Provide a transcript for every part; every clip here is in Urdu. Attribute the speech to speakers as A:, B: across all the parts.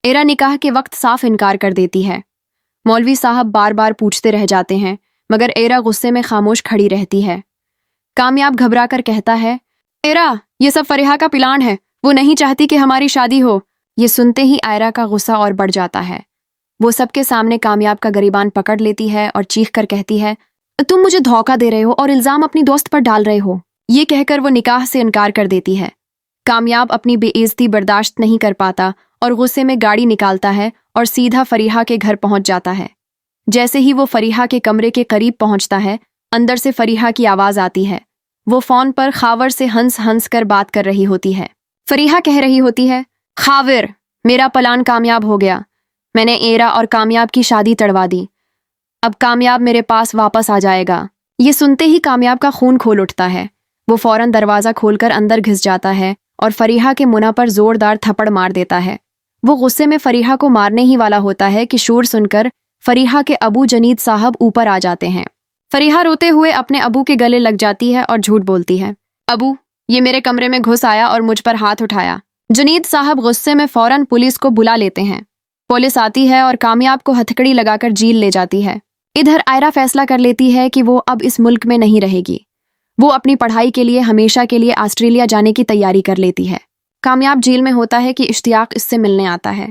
A: ایرا نکاح کے وقت صاف انکار کر دیتی ہے۔ مولوی صاحب بار بار پوچھتے رہ جاتے ہیں مگر ایرا غصے میں خاموش کھڑی رہتی ہے۔ کامیاب گھبرا کر کہتا ہے، ایرا یہ سب فریحہ کا پلان ہے، وہ نہیں چاہتی کہ ہماری شادی ہو۔ یہ سنتے ہی ایرا کا غصہ اور بڑھ جاتا ہے۔ وہ سب کے سامنے کامیاب کا گریبان پکڑ لیتی ہے اور چیخ کر کہتی ہے، تم مجھے دھوکہ دے رہے ہو اور الزام اپنی دوست پر ڈال رہے ہو۔ یہ کہہ کر وہ نکاح سے انکار کر دیتی ہے۔ کامیاب اپنی بے عزتی برداشت نہیں کر پاتا اور غصے میں گاڑی نکالتا ہے اور سیدھا فریحہ کے گھر پہنچ جاتا ہے۔ جیسے ہی وہ فریحہ کے کمرے کے قریب پہنچتا ہے، اندر سے فریحہ کی آواز آتی ہے۔ وہ فون پر خاور سے ہنس ہنس کر بات کر رہی ہوتی ہے۔ فریحہ کہہ رہی ہوتی ہے، خاور، میرا پلان کامیاب ہو گیا۔ میں نے ایرا اور کامیاب کی شادی تڑوا دی۔ اب کامیاب میرے پاس واپس آ جائے گا۔ یہ سنتے ہی کامیاب کا خون کھول اٹھتا ہے۔ وہ فوراً دروازہ کھول کر اندر گھس جاتا ہے اور فریحہ کے منہ پر زوردار تھپڑ مار دیتا ہے۔ وہ غصے میں فریحہ کو مارنے ہی والا ہوتا ہے کہ شور سن کر فریحہ کے ابو جنید صاحب اوپر آ جاتے ہیں۔ فریحہ روتے ہوئے اپنے ابو کے گلے لگ جاتی ہے اور جھوٹ بولتی ہے، ابو، یہ میرے کمرے میں گھس آیا اور مجھ پر ہاتھ اٹھایا۔ جنید صاحب غصے میں فوراً پولیس کو بلا لیتے ہیں۔ پولیس آتی ہے اور کامیاب کو ہتھکڑی لگا کر جیل لے جاتی ہے۔ ادھر ایرا فیصلہ کر لیتی ہے کہ وہ اب اس ملک میں نہیں رہے گی۔ وہ اپنی پڑھائی کے لیے ہمیشہ کے لیے آسٹریلیا جانے کی تیاری کر لیتی ہے۔ کامیاب جیل میں ہوتا ہے کہ اشتیاق اس سے ملنے آتا ہے۔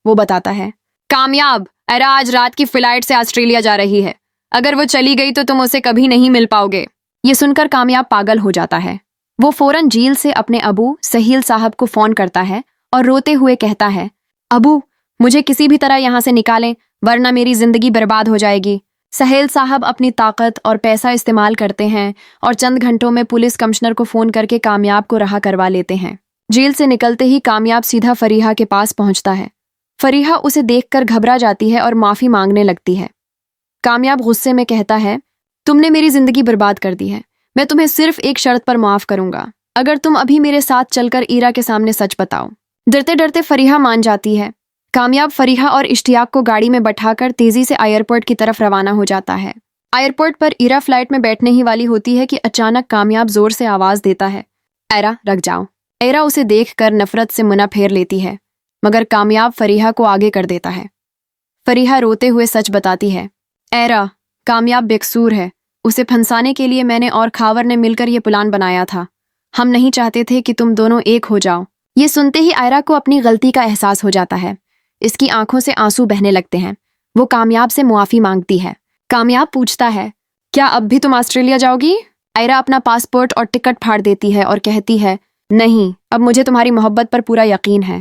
A: وہ بتاتا ہے، کامیاب، ایرا آج رات کی فلائٹ سے آسٹریلیا جا رہی ہے۔ اگر وہ چلی گئی تو تم اسے کبھی نہیں مل پاؤ گے۔ یہ سن کر کامیاب پاگل ہو جاتا ہے۔ وہ فوراً جیل سے اپنے ابو سہیل صاحب کو فون کرتا ہے اور روتے ہوئے کہتا ہے، ابو، مجھے کسی بھی طرح یہاں سے نکالیں ورنہ میری زندگی برباد ہو جائے گی۔ سہیل صاحب اپنی طاقت اور پیسہ استعمال کرتے ہیں اور چند گھنٹوں میں پولیس کمشنر کو فون کر کے کامیاب کو رہا کروا لیتے ہیں۔ جیل سے نکلتے ہی کامیاب سیدھا فریحہ کے پاس پہنچتا ہے۔ فریحہ اسے دیکھ کر گھبرا جاتی ہے اور معافی مانگنے لگتی ہے۔ کامیاب غصے میں کہتا ہے، تم نے میری زندگی برباد کر دی ہے۔ میں تمہیں صرف ایک شرط پر معاف کروں گا، اگر تم ابھی میرے ساتھ چل کر ایرا کے سامنے سچ بتاؤ۔ ڈرتے ڈرتے فریحہ مان جاتی ہے۔ کامیاب فریحہ اور اشتیاق کو گاڑی میں بٹھا کر تیزی سے ایئرپورٹ کی طرف روانہ ہو جاتا ہے۔ ایئرپورٹ پر ایرا فلائٹ میں بیٹھنے ہی والی ہوتی ہے کہ اچانک کامیاب زور سے آواز دیتا ہے، ایرا رک جاؤ۔ ایرا اسے دیکھ کر نفرت سے منہ پھیر لیتی ہے مگر کامیاب فریحہ کو آگے کر دیتا ہے۔ فریحہ روتے ہوئے سچ بتاتی ہے، ایرا، کامیاب بے قصور ہے۔ اسے پھنسانے کے لیے میں نے اور خاور نے مل کر یہ پلان بنایا تھا۔ ہم نہیں چاہتے تھے کہ تم دونوں ایک ہو جاؤ۔ یہ سنتے ہی ایرا کو اپنی غلطی کا احساس ہو جاتا ہے۔ اس کی آنکھوں سے آنسو بہنے لگتے ہیں۔ وہ کامیاب سے معافی مانگتی ہے۔ کامیاب پوچھتا ہے، کیا اب بھی تم آسٹریلیا جاؤ گی؟ ایرا اپنا پاسپورٹ اور ٹکٹ پھاڑ دیتی ہے اور کہتی ہے، نہیں، اب مجھے تمہاری محبت پر پورا یقین ہے۔